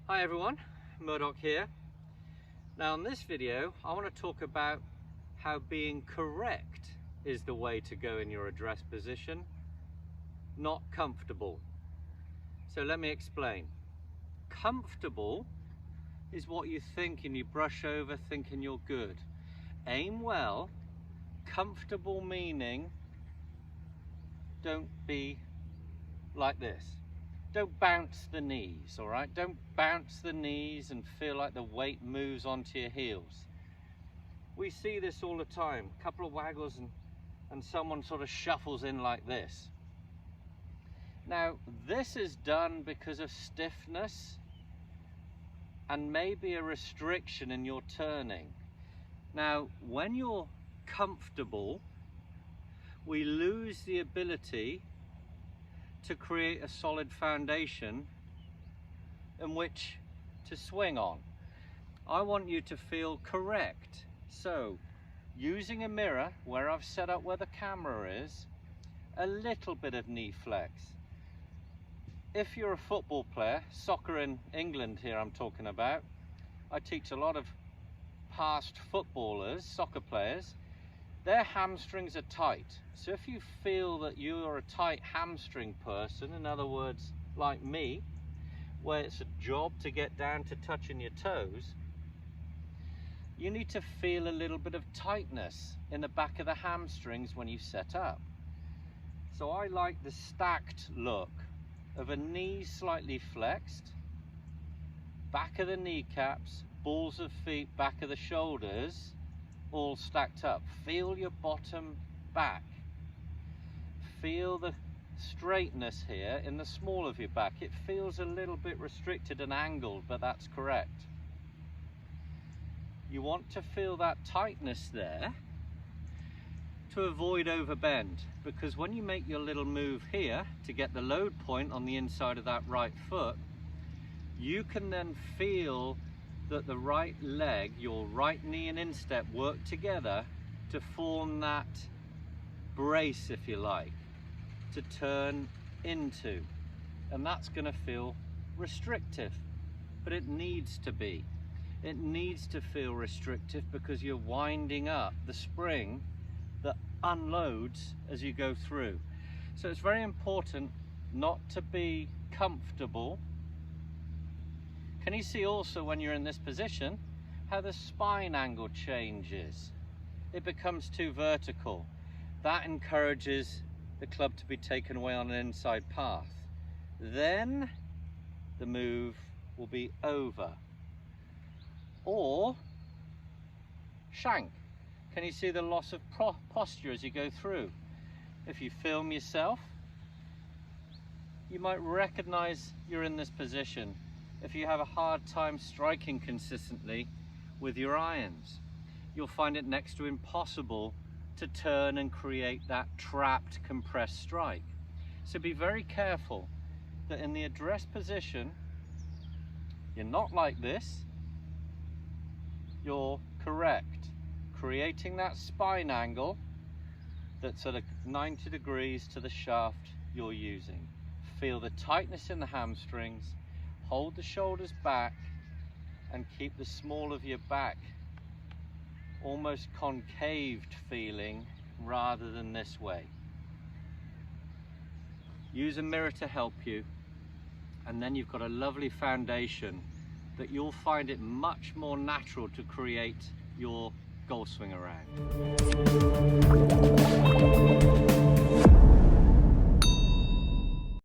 Hi everyone, Murdoch here. Now in this video I want to talk about how being correct is the way to go in your address position, not comfortable. So let me explain. Comfortable is what you think and you brush over thinking you're good. Aim well. Comfortable meaning don't be like this. Don't bounce the knees, all right? Don't bounce the knees and feel like the weight moves onto your heels. We see this all the time. A couple of waggles and someone sort of shuffles in like this. Now, this is done because of stiffness and maybe a restriction in your turning. Now, when you're comfortable, we lose the ability to create a solid foundation in which to swing on. I want you to feel correct. So, using a mirror where I've set up where the camera is, a little bit of knee flex. If you're a football player, soccer in England here I'm talking about, I teach a lot of past footballers, soccer players, their hamstrings are tight. So if you feel that you're a tight hamstring person, in other words, like me, where it's a job to get down to touching your toes, you need to feel a little bit of tightness in the back of the hamstrings when you set up. So I like the stacked look of a knee slightly flexed, back of the kneecaps, balls of feet, back of the shoulders, all stacked up. Feel your bottom back. Feel the straightness here in the small of your back. It feels a little bit restricted and angled, but that's correct. You want to feel that tightness there to avoid overbend, because when you make your little move here to get the load point on the inside of that right foot, you can then feel that the right leg, your right knee and instep work together to form that brace, if you like, to turn into. And that's going to feel restrictive, but it needs to be. It needs to feel restrictive because you're winding up the spring that unloads as you go through. So it's very important not to be comfortable. Can you see also when you're in this position how the spine angle changes? It becomes too vertical. That encourages the club to be taken away on an inside path. Then the move will be over. Or shank. Can you see the loss of posture as you go through? If you film yourself, you might recognize you're in this position if you have a hard time striking consistently with your irons. You'll find it next to impossible to turn and create that trapped, compressed strike. So be very careful that in the address position, you're not like this, you're correct, creating that spine angle that's at a 90 degrees to the shaft you're using. Feel the tightness in the hamstrings, hold the shoulders back and keep the small of your back almost concaved feeling rather than this way. Use a mirror to help you, and then you've got a lovely foundation that you'll find it much more natural to create your golf swing around.